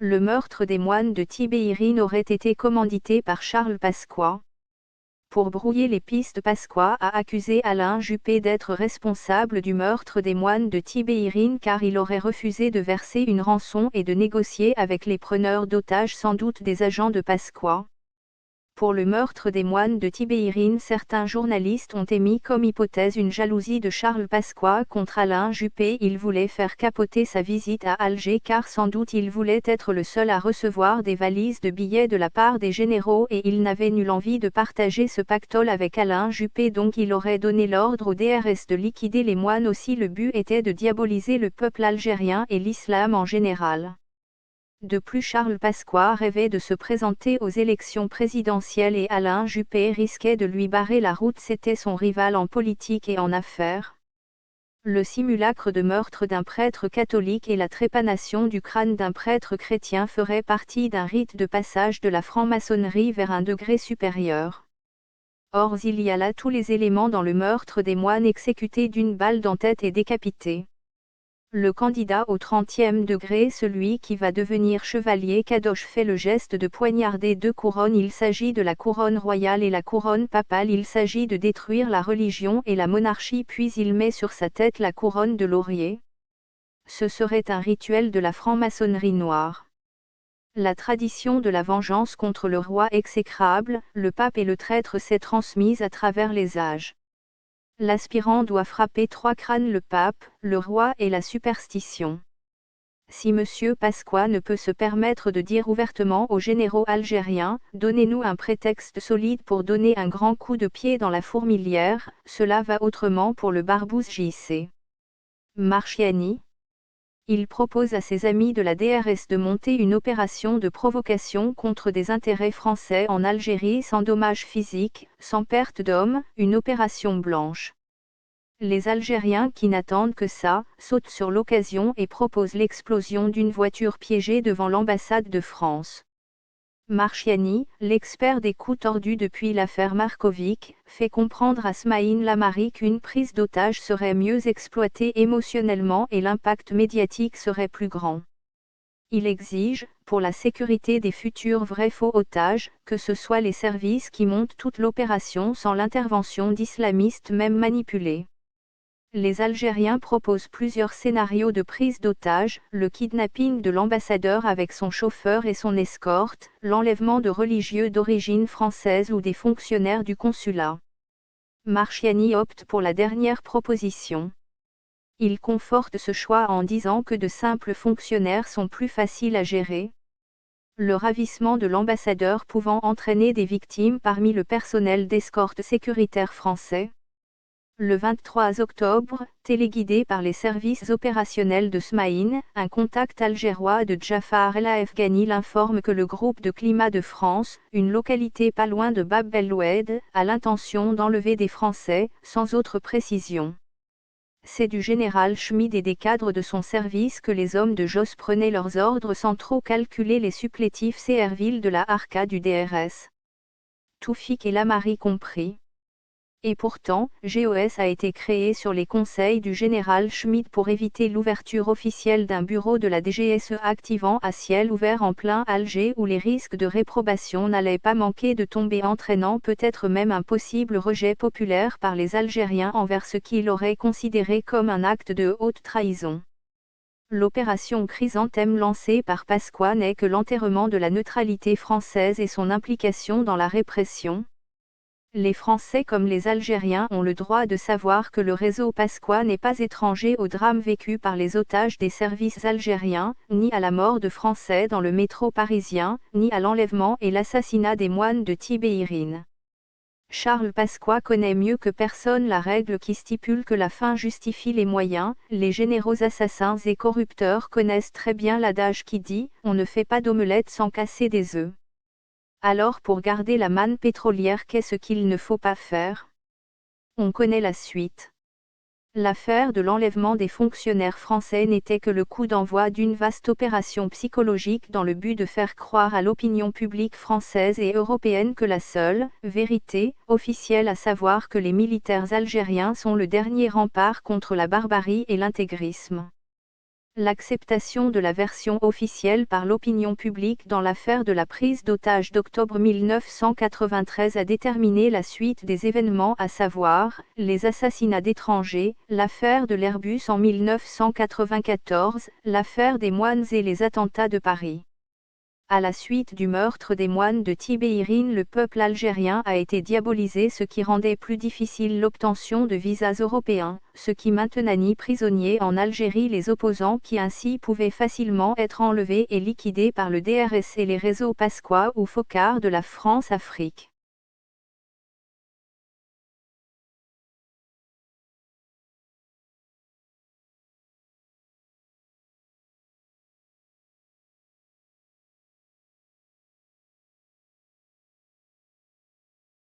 Le meurtre des moines de Tibérine aurait été commandité par Charles Pasqua. Pour brouiller les pistes, Pasqua a accusé Alain Juppé d'être responsable du meurtre des moines de Tibérine car il aurait refusé de verser une rançon et de négocier avec les preneurs d'otages, sans doute des agents de Pasqua. Pour le meurtre des moines de Tibérine, certains journalistes ont émis comme hypothèse une jalousie de Charles Pasqua contre Alain Juppé. Il voulait faire capoter sa visite à Alger car sans doute il voulait être le seul à recevoir des valises de billets de la part des généraux et il n'avait nulle envie de partager ce pactole avec Alain Juppé, donc il aurait donné l'ordre au DRS de liquider les moines aussi. Le but était de diaboliser le peuple algérien et l'islam en général. De plus, Charles Pasqua rêvait de se présenter aux élections présidentielles et Alain Juppé risquait de lui barrer la route. C'était son rival en politique et en affaires. Le simulacre de meurtre d'un prêtre catholique et la trépanation du crâne d'un prêtre chrétien feraient partie d'un rite de passage de la franc-maçonnerie vers un degré supérieur. Or il y a là tous les éléments dans le meurtre des moines exécutés d'une balle dans tête et décapités. Le candidat au 30e degré, celui qui va devenir chevalier Kadosh, fait le geste de poignarder deux couronnes. Il s'agit de la couronne royale et la couronne papale. Il s'agit de détruire la religion et la monarchie, puis il met sur sa tête la couronne de laurier. Ce serait un rituel de la franc-maçonnerie noire. La tradition de la vengeance contre le roi exécrable, le pape et le traître s'est transmise à travers les âges. L'aspirant doit frapper 3 crânes: le pape, le roi et la superstition. Si M. Pasqua ne peut se permettre de dire ouvertement aux généraux algériens « Donnez-nous un prétexte solide pour donner un grand coup de pied dans la fourmilière », cela va autrement pour le Barbouze JC. Marchiani. Il propose à ses amis de la DRS de monter une opération de provocation contre des intérêts français en Algérie sans dommages physiques, sans perte d'hommes, une opération blanche. Les Algériens, qui n'attendent que ça, sautent sur l'occasion et proposent l'explosion d'une voiture piégée devant l'ambassade de France. Marchiani, l'expert des coups tordus depuis l'affaire Markovic, fait comprendre à Smaïn Lamari qu'une prise d'otage serait mieux exploitée émotionnellement et l'impact médiatique serait plus grand. Il exige, pour la sécurité des futurs vrais-faux otages, que ce soit les services qui montent toute l'opération sans l'intervention d'islamistes même manipulés. Les Algériens proposent plusieurs scénarios de prise d'otage: le kidnapping de l'ambassadeur avec son chauffeur et son escorte, l'enlèvement de religieux d'origine française ou des fonctionnaires du consulat. Marchiani opte pour la dernière proposition. Il conforte ce choix en disant que de simples fonctionnaires sont plus faciles à gérer, le ravissement de l'ambassadeur pouvant entraîner des victimes parmi le personnel d'escorte sécuritaire français. Le 23 octobre, téléguidé par les services opérationnels de Smaïn, un contact algérois de Jafar El Afghani l'informe que le groupe de climat de France, une localité pas loin de Bab El Oued, a l'intention d'enlever des Français, sans autre précision. C'est du général Schmid et des cadres de son service que les hommes de Josse prenaient leurs ordres sans trop calculer les supplétifs Serviles de la Arca du DRS. Toufik et Lamari compris. Et pourtant, GOS a été créé sur les conseils du général Schmid pour éviter l'ouverture officielle d'un bureau de la DGSE activant à ciel ouvert en plein Alger où les risques de réprobation n'allaient pas manquer de tomber, entraînant peut-être même un possible rejet populaire par les Algériens envers ce qu'il aurait considéré comme un acte de haute trahison. L'opération Chrysanthème lancée par Pasqua n'est que l'enterrement de la neutralité française et son implication dans la répression. Les Français comme les Algériens ont le droit de savoir que le réseau Pasqua n'est pas étranger au drame vécu par les otages des services algériens, ni à la mort de Français dans le métro parisien, ni à l'enlèvement et l'assassinat des moines de Tibérine. Charles Pasqua connaît mieux que personne la règle qui stipule que la fin justifie les moyens. Les généraux assassins et corrupteurs connaissent très bien l'adage qui dit « on ne fait pas d'omelette sans casser des œufs ». Alors pour garder la manne pétrolière, qu'est-ce qu'il ne faut pas faire? On connaît la suite. L'affaire de l'enlèvement des fonctionnaires français n'était que le coup d'envoi d'une vaste opération psychologique dans le but de faire croire à l'opinion publique française et européenne que la seule vérité officielle, à savoir que les militaires algériens sont le dernier rempart contre la barbarie et l'intégrisme. L'acceptation de la version officielle par l'opinion publique dans l'affaire de la prise d'otages d'octobre 1993 a déterminé la suite des événements, à savoir, les assassinats d'étrangers, l'affaire de l'Airbus en 1994, l'affaire des moines et les attentats de Paris. À la suite du meurtre des moines de Tibéirine, le peuple algérien a été diabolisé, ce qui rendait plus difficile l'obtention de visas européens, ce qui maintenait prisonniers en Algérie les opposants qui ainsi pouvaient facilement être enlevés et liquidés par le DRS et les réseaux Pasqua ou Foccart de la France-Afrique.